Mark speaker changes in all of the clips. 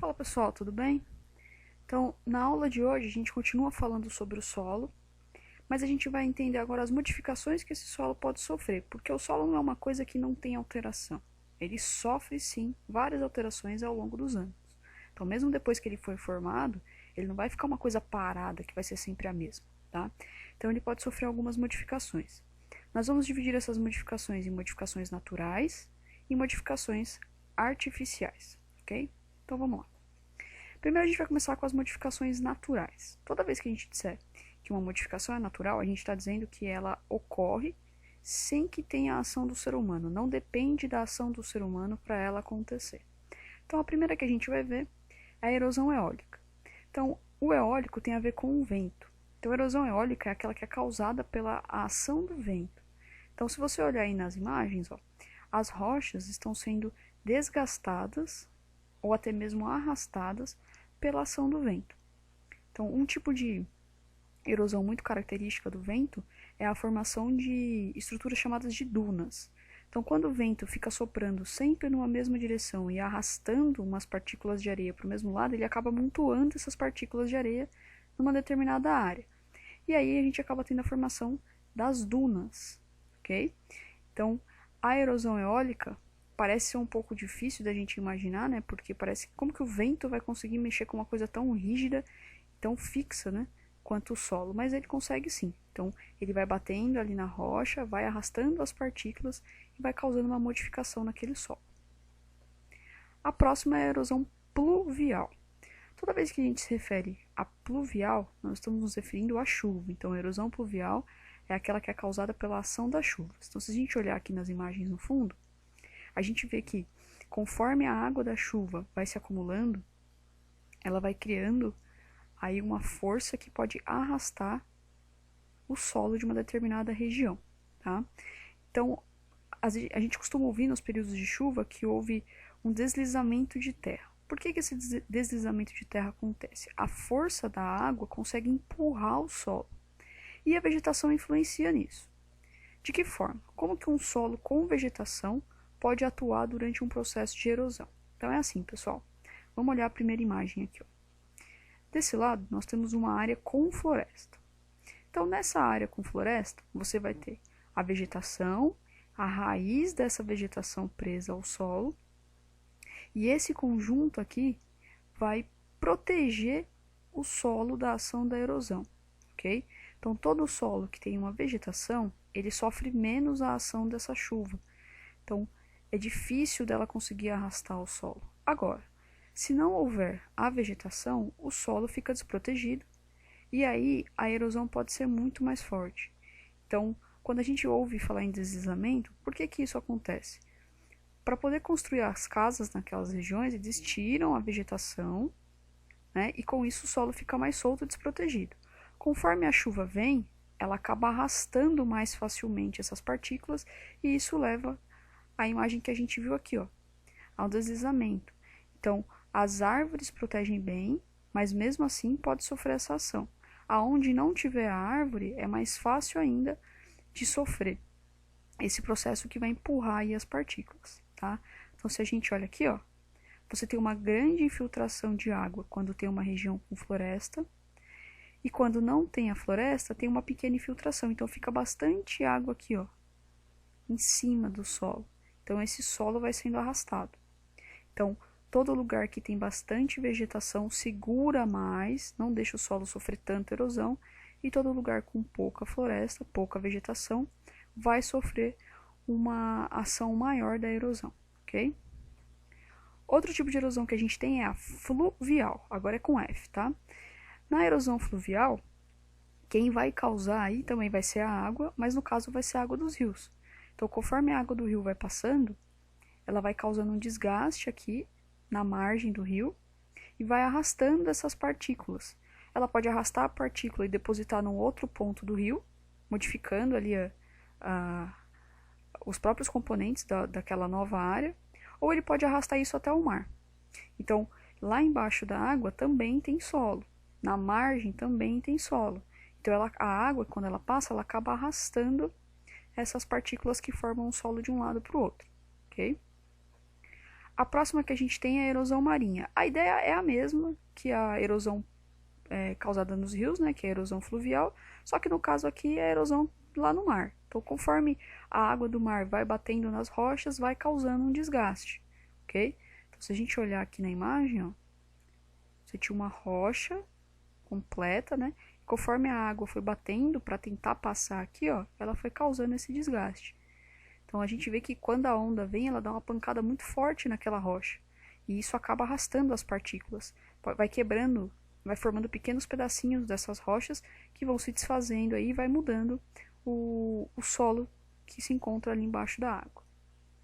Speaker 1: Fala pessoal, tudo bem? Então, na aula de hoje a gente continua falando sobre o solo, mas a gente vai entender agora as modificações que esse solo pode sofrer, porque o solo não é uma coisa que não tem alteração. Ele sofre sim várias alterações ao longo dos anos. Então, mesmo depois que ele foi formado, ele não vai ficar uma coisa parada que vai ser sempre a mesma, tá? Então, ele pode sofrer algumas modificações. Nós vamos dividir essas modificações em modificações naturais e modificações artificiais, ok? Então, vamos lá. Primeiro a gente vai começar com as modificações naturais. Toda vez que a gente disser que uma modificação é natural, a gente está dizendo que ela ocorre sem que tenha a ação do ser humano. Não depende da ação do ser humano para ela acontecer. Então a primeira que a gente vai ver é a erosão eólica. Então o eólico tem a ver com o vento. Então a erosão eólica é aquela que é causada pela ação do vento. Então se você olhar aí nas imagens, ó, as rochas estão sendo desgastadas ou até mesmo arrastadas pela ação do vento. Então, um tipo de erosão muito característica do vento é a formação de estruturas chamadas de dunas. Então, quando o vento fica soprando sempre numa mesma direção e arrastando umas partículas de areia para o mesmo lado, ele acaba amontoando essas partículas de areia numa determinada área. E aí a gente acaba tendo a formação das dunas, ok? Então, a erosão eólica parece ser um pouco difícil da gente imaginar, né? Porque parece como que o vento vai conseguir mexer com uma coisa tão rígida, tão fixa, né? Quanto o solo, mas ele consegue sim. Então, ele vai batendo ali na rocha, vai arrastando as partículas e vai causando uma modificação naquele solo. A próxima é a erosão pluvial. Toda vez que a gente se refere a pluvial, nós estamos nos referindo à chuva. Então, a erosão pluvial é aquela que é causada pela ação das chuvas. Então, se a gente olhar aqui nas imagens no fundo, a gente vê que conforme a água da chuva vai se acumulando, ela vai criando aí uma força que pode arrastar o solo de uma determinada região, tá? Então, a gente costuma ouvir nos períodos de chuva que houve um deslizamento de terra. Por que esse deslizamento de terra acontece? A força da água consegue empurrar o solo e a vegetação influencia nisso. De que forma? Como que um solo com vegetação pode atuar durante um processo de erosão? Então é assim, pessoal. Vamos olhar a primeira imagem aqui, ó. Desse lado, nós temos uma área com floresta. Então, nessa área com floresta, você vai ter a vegetação, a raiz dessa vegetação presa ao solo, e esse conjunto aqui vai proteger o solo da ação da erosão, ok? Então, todo solo que tem uma vegetação, ele sofre menos a ação dessa chuva. Então, é difícil dela conseguir arrastar o solo. Agora, se não houver a vegetação, o solo fica desprotegido e aí a erosão pode ser muito mais forte. Então, quando a gente ouve falar em deslizamento, por que isso acontece? Para poder construir as casas naquelas regiões, eles tiram a vegetação, né, e com isso o solo fica mais solto e desprotegido. Conforme a chuva vem, ela acaba arrastando mais facilmente essas partículas e isso leva a imagem que a gente viu aqui, ó, ao deslizamento. Então, as árvores protegem bem, mas mesmo assim pode sofrer essa ação. Aonde não tiver a árvore, é mais fácil ainda de sofrer esse processo que vai empurrar aí as partículas, tá? Então, se a gente olha aqui, ó, você tem uma grande infiltração de água quando tem uma região com floresta, e quando não tem a floresta, tem uma pequena infiltração. Então, fica bastante água aqui, ó, em cima do solo. Então, esse solo vai sendo arrastado. Então, todo lugar que tem bastante vegetação segura mais, não deixa o solo sofrer tanta erosão, e todo lugar com pouca floresta, pouca vegetação, vai sofrer uma ação maior da erosão, ok? Outro tipo de erosão que a gente tem é a fluvial, agora é com F, tá? Na erosão fluvial, quem vai causar aí também vai ser a água, mas no caso vai ser a água dos rios. Então, conforme a água do rio vai passando, ela vai causando um desgaste aqui na margem do rio e vai arrastando essas partículas. Ela pode arrastar a partícula e depositar num outro ponto do rio, modificando ali os próprios componentes daquela nova área, ou ele pode arrastar isso até o mar. Então, lá embaixo da água também tem solo, na margem também tem solo. Então, a água, quando ela passa, ela acaba arrastando essas partículas que formam o solo de um lado para o outro, ok? A próxima que a gente tem é a erosão marinha. A ideia é a mesma que a erosão causada nos rios, né, que é a erosão fluvial, só que no caso aqui é a erosão lá no mar. Então, conforme a água do mar vai batendo nas rochas, vai causando um desgaste, ok? Então, se a gente olhar aqui na imagem, ó, você tinha uma rocha completa, né? Conforme a água foi batendo para tentar passar aqui, ó, ela foi causando esse desgaste. Então a gente vê que quando a onda vem, ela dá uma pancada muito forte naquela rocha. E isso acaba arrastando as partículas. Vai quebrando, vai formando pequenos pedacinhos dessas rochas que vão se desfazendo aí e vai mudando o solo que se encontra ali embaixo da água.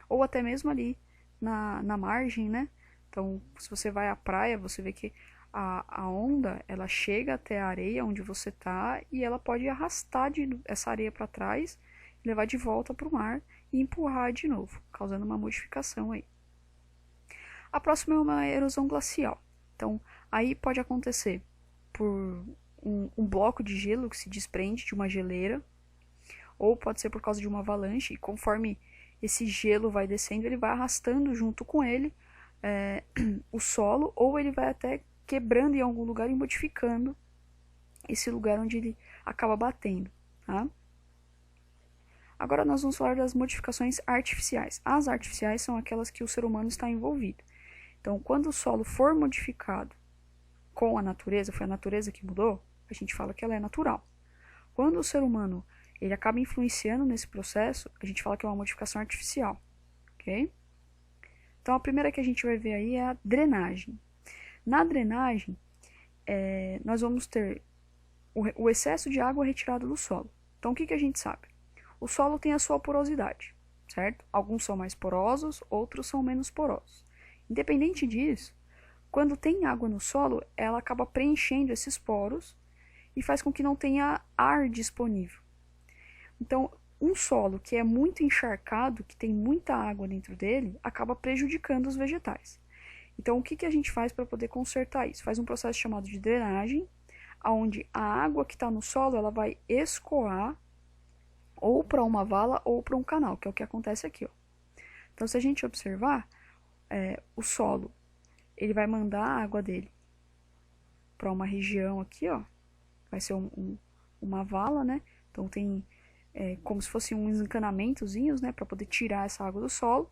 Speaker 1: Ou até mesmo ali na margem, né? Então, se você vai à praia, você vê que a onda, ela chega até a areia onde você está e ela pode arrastar essa areia para trás, levar de volta para o mar e empurrar de novo, causando uma modificação aí. A próxima é uma erosão glacial. Então, aí pode acontecer por um bloco de gelo que se desprende de uma geleira, ou pode ser por causa de uma avalanche, e conforme esse gelo vai descendo, ele vai arrastando junto com ele o solo, ou ele vai até quebrando em algum lugar e modificando esse lugar onde ele acaba batendo, tá? Agora nós vamos falar das modificações artificiais. As artificiais são aquelas que o ser humano está envolvido. Então, quando o solo for modificado com a natureza, foi a natureza que mudou, a gente fala que ela é natural. Quando o ser humano ele acaba influenciando nesse processo, a gente fala que é uma modificação artificial, ok? Então, a primeira que a gente vai ver aí é a drenagem. Na drenagem, nós vamos ter o excesso de água retirado do solo. Então, o que a gente sabe? O solo tem a sua porosidade, certo? Alguns são mais porosos, outros são menos porosos. Independente disso, quando tem água no solo, ela acaba preenchendo esses poros e faz com que não tenha ar disponível. Então, um solo que é muito encharcado, que tem muita água dentro dele, acaba prejudicando os vegetais. Então, o que a gente faz para poder consertar isso? Faz um processo chamado de drenagem, onde a água que está no solo ela vai escoar ou para uma vala ou para um canal, que é o que acontece aqui, ó. Então, se a gente observar, o solo ele vai mandar a água dele para uma região aqui, ó. Vai ser uma vala, né? Então, tem como se fosse uns encanamentozinhos, né? Para poder tirar essa água do solo.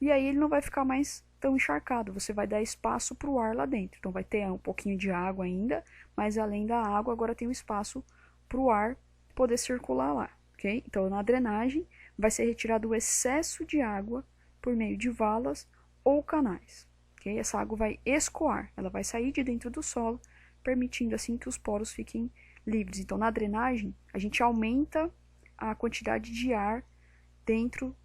Speaker 1: E aí ele não vai ficar mais tão encharcado. Você vai dar espaço para o ar lá dentro. Então, vai ter um pouquinho de água ainda, mas além da água, agora tem um espaço para o ar poder circular lá. Okay? Então, na drenagem, vai ser retirado o excesso de água por meio de valas ou canais. Okay? Essa água vai escoar, ela vai sair de dentro do solo, permitindo assim que os poros fiquem livres. Então, na drenagem, a gente aumenta a quantidade de ar dentro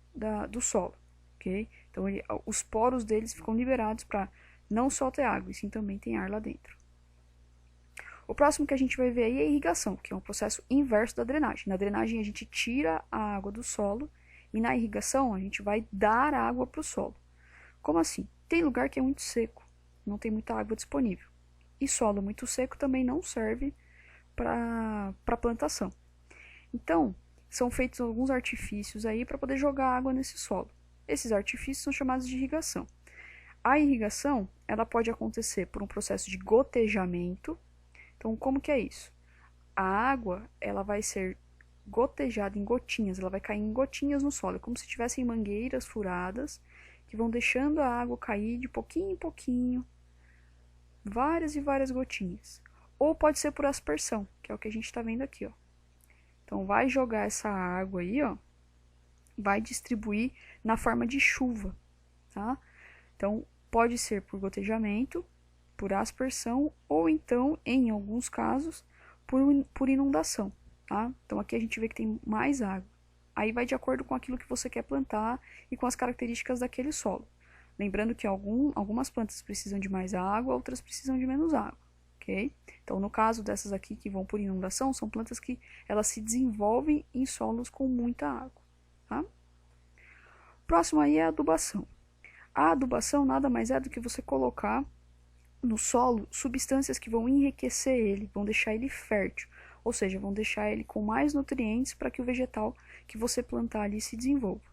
Speaker 1: do solo. Okay? Então, os poros deles ficam liberados para não só ter água, e sim também tem ar lá dentro. O próximo que a gente vai ver aí é a irrigação, que é um processo inverso da drenagem. Na drenagem a gente tira a água do solo e na irrigação a gente vai dar água para o solo. Como assim? Tem lugar que é muito seco, não tem muita água disponível. E solo muito seco também não serve para plantação. Então, são feitos alguns artifícios aí para poder jogar água nesse solo. Esses artifícios são chamados de irrigação. A irrigação, ela pode acontecer por um processo de gotejamento. Então, como que é isso? A água, ela vai ser gotejada em gotinhas, ela vai cair em gotinhas no solo, como se tivessem mangueiras furadas, que vão deixando a água cair de pouquinho em pouquinho, várias e várias gotinhas. Ou pode ser por aspersão, que é o que a gente está vendo aqui, ó. Então, vai jogar essa água aí, ó, vai distribuir na forma de chuva, tá? Então, pode ser por gotejamento, por aspersão ou então, em alguns casos, por inundação, tá? Então, aqui a gente vê que tem mais água. Aí vai de acordo com aquilo que você quer plantar e com as características daquele solo. Lembrando que algumas plantas precisam de mais água, outras precisam de menos água, ok? Então, no caso dessas aqui que vão por inundação, são plantas que elas se desenvolvem em solos com muita água, tá? Próximo aí é a adubação. A adubação nada mais é do que você colocar no solo substâncias que vão enriquecer ele, vão deixar ele fértil, ou seja, vão deixar ele com mais nutrientes para que o vegetal que você plantar ali se desenvolva.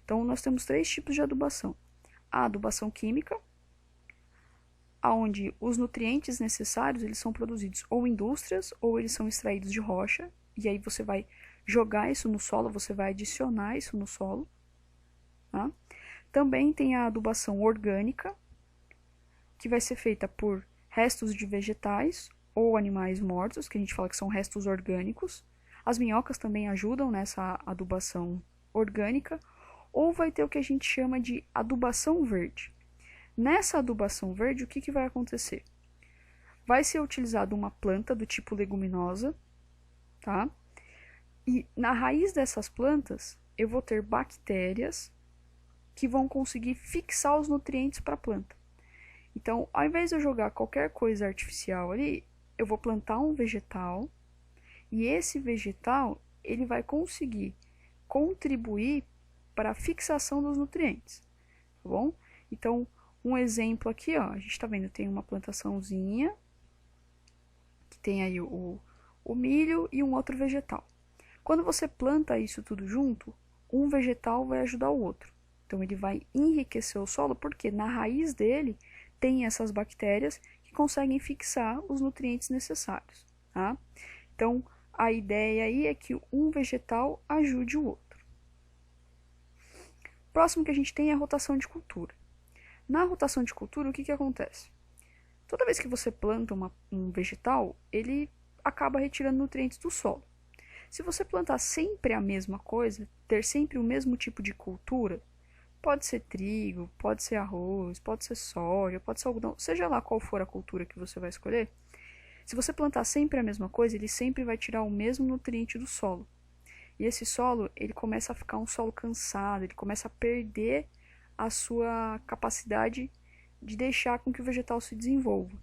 Speaker 1: Então, nós temos 3 tipos de adubação. a adubação química, onde os nutrientes necessários eles são produzidos ou em indústrias ou eles são extraídos de rocha, e aí você vai jogar isso no solo, você vai adicionar isso no solo. Tá? Também tem a adubação orgânica, que vai ser feita por restos de vegetais ou animais mortos, que a gente fala que são restos orgânicos. As minhocas também ajudam nessa adubação orgânica, ou vai ter o que a gente chama de adubação verde. Nessa adubação verde, o que vai acontecer? Vai ser utilizada uma planta do tipo leguminosa, tá? E na raiz dessas plantas, eu vou ter bactérias que vão conseguir fixar os nutrientes para a planta. Então, ao invés de eu jogar qualquer coisa artificial ali, eu vou plantar um vegetal e esse vegetal ele vai conseguir contribuir para a fixação dos nutrientes, tá bom? Então, um exemplo aqui, ó, a gente está vendo, tem uma plantaçãozinha que tem aí o milho e um outro vegetal. Quando você planta isso tudo junto, um vegetal vai ajudar o outro. Então, ele vai enriquecer o solo, porque na raiz dele tem essas bactérias que conseguem fixar os nutrientes necessários, tá? Então, a ideia aí é que um vegetal ajude o outro. Próximo que a gente tem é a rotação de cultura. Na rotação de cultura, o que acontece? Toda vez que você planta um vegetal, ele acaba retirando nutrientes do solo. Se você plantar sempre a mesma coisa, ter sempre o mesmo tipo de cultura, pode ser trigo, pode ser arroz, pode ser soja, pode ser algodão, seja lá qual for a cultura que você vai escolher, se você plantar sempre a mesma coisa, ele sempre vai tirar o mesmo nutriente do solo. E esse solo, ele começa a ficar um solo cansado, ele começa a perder a sua capacidade de deixar com que o vegetal se desenvolva.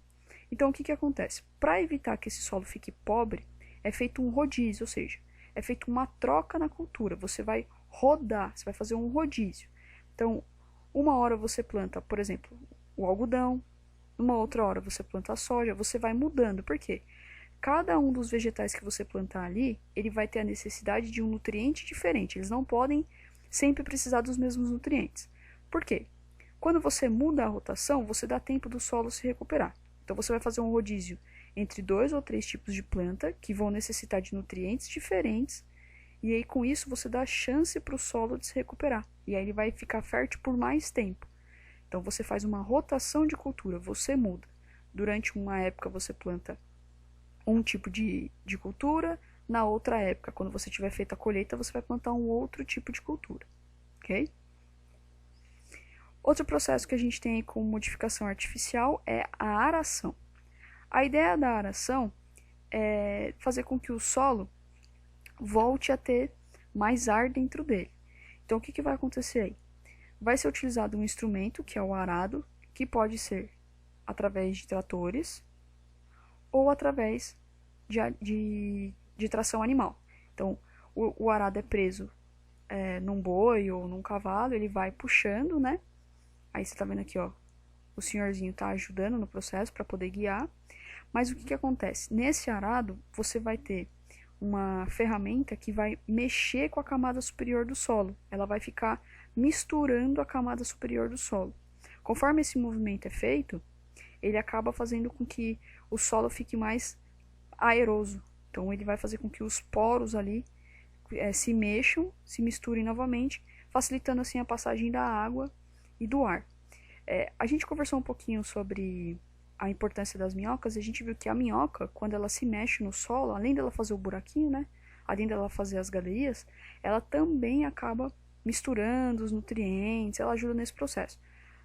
Speaker 1: Então, o que acontece? Para evitar que esse solo fique pobre, é feito um rodízio, ou seja, é feito uma troca na cultura. Você vai rodar, você vai fazer um rodízio. Então, uma hora você planta, por exemplo, o algodão, uma outra hora você planta a soja, você vai mudando. Por quê? Cada um dos vegetais que você plantar ali, ele vai ter a necessidade de um nutriente diferente. Eles não podem sempre precisar dos mesmos nutrientes. Por quê? Quando você muda a rotação, você dá tempo do solo se recuperar. Então, você vai fazer um rodízio entre 2 ou 3 tipos de planta que vão necessitar de nutrientes diferentes. E aí, com isso, você dá chance para o solo de se recuperar. E aí, ele vai ficar fértil por mais tempo. Então, você faz uma rotação de cultura, você muda. Durante uma época, você planta um tipo de cultura. Na outra época, quando você tiver feito a colheita, você vai plantar um outro tipo de cultura. Ok? Outro processo que a gente tem aí com modificação artificial é a aração. A ideia da aração é fazer com que o solo volte a ter mais ar dentro dele. Então, o que vai acontecer aí? Vai ser utilizado um instrumento, que é o arado, que pode ser através de tratores ou através de tração animal. Então, o arado é preso num boi ou num cavalo, ele vai puxando, né? Aí você tá vendo aqui, ó, o senhorzinho tá ajudando no processo para poder guiar. Mas o que acontece? Nesse arado, você vai ter uma ferramenta que vai mexer com a camada superior do solo. Ela vai ficar misturando a camada superior do solo. Conforme esse movimento é feito, ele acaba fazendo com que o solo fique mais aeroso. Então, ele vai fazer com que os poros ali se mexam, se misturem novamente, facilitando assim a passagem da água e do ar. A gente conversou um pouquinho sobre a importância das minhocas, e a gente viu que a minhoca, quando ela se mexe no solo, além dela fazer o buraquinho, né, além dela fazer as galerias, ela também acaba misturando os nutrientes, ela ajuda nesse processo.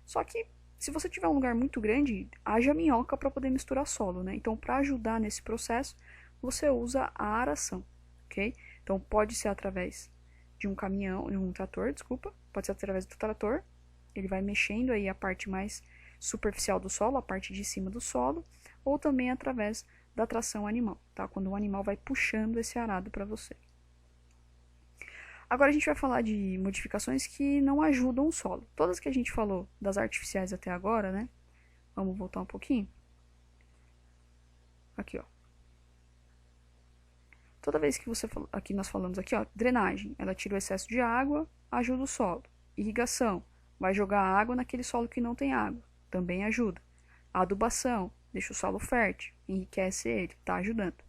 Speaker 1: Só que, se você tiver um lugar muito grande, haja minhoca para poder misturar solo, né? Então, para ajudar nesse processo, você usa a aração, ok? Então, pode ser através de um caminhão, de um trator, desculpa, pode ser através do trator, ele vai mexendo aí a parte mais superficial do solo, a parte de cima do solo, ou também através da tração animal, tá? Quando o animal vai puxando esse arado para você. Agora a gente vai falar de modificações que não ajudam o solo. Todas que a gente falou das artificiais até agora, né? Vamos voltar um pouquinho. Aqui, ó. Toda vez que você aqui nós falamos aqui, ó, drenagem, ela tira o excesso de água, ajuda o solo. Irrigação, vai jogar água naquele solo que não tem água, também ajuda. Adubação, deixa o solo fértil, enriquece ele, está ajudando.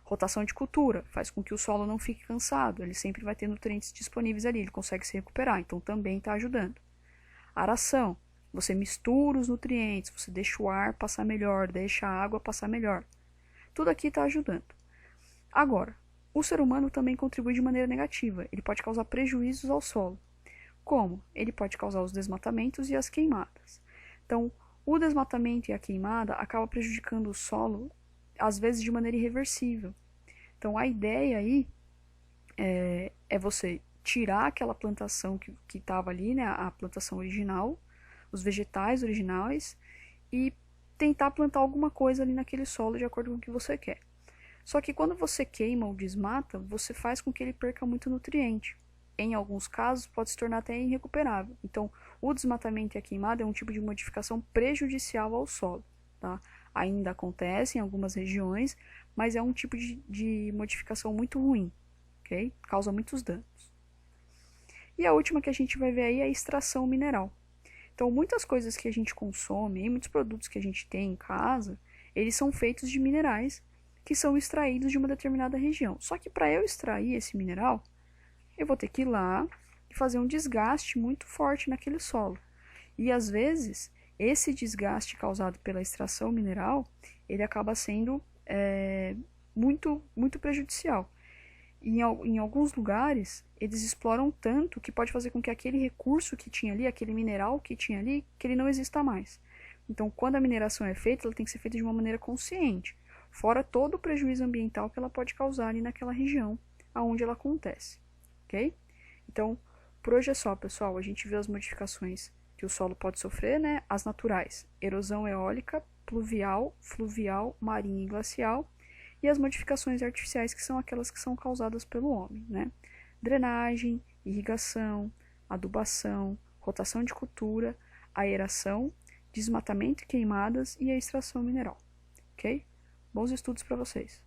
Speaker 1: Rotação de cultura, faz com que o solo não fique cansado, ele sempre vai ter nutrientes disponíveis ali, ele consegue se recuperar, então também está ajudando. Aração, você mistura os nutrientes, você deixa o ar passar melhor, deixa a água passar melhor. Tudo aqui está ajudando. Agora, o ser humano também contribui de maneira negativa, ele pode causar prejuízos ao solo. Como? Ele pode causar os desmatamentos e as queimadas. Então, o desmatamento e a queimada acaba prejudicando o solo, às vezes de maneira irreversível. Então, a ideia aí é você tirar aquela plantação que estava ali, né, a plantação original, os vegetais originais, e tentar plantar alguma coisa ali naquele solo de acordo com o que você quer. Só que quando você queima ou desmata, você faz com que ele perca muito nutriente. Em alguns casos, pode se tornar até irrecuperável. Então, o desmatamento e a queimada é um tipo de modificação prejudicial ao solo. Tá? Ainda acontece em algumas regiões, mas é um tipo de modificação muito ruim. Okay? Causa muitos danos. E a última que a gente vai ver aí é a extração mineral. Então, muitas coisas que a gente consome, muitos produtos que a gente tem em casa, eles são feitos de minerais que são extraídos de uma determinada região. Só que para eu extrair esse mineral, eu vou ter que ir lá e fazer um desgaste muito forte naquele solo. E às vezes, esse desgaste causado pela extração mineral, ele acaba sendo muito, muito prejudicial. E em alguns lugares, eles exploram tanto que pode fazer com que aquele recurso que tinha ali, aquele mineral que tinha ali, que ele não exista mais. Então, quando a mineração é feita, ela tem que ser feita de uma maneira consciente, fora todo o prejuízo ambiental que ela pode causar ali naquela região onde ela acontece. Ok? Então, por hoje é só, pessoal. A gente viu as modificações que o solo pode sofrer, né? As naturais, erosão eólica, pluvial, fluvial, marinha e glacial, e as modificações artificiais, que são aquelas que são causadas pelo homem, né? Drenagem, irrigação, adubação, rotação de cultura, aeração, desmatamento e queimadas e a extração mineral. Ok? Bons estudos para vocês!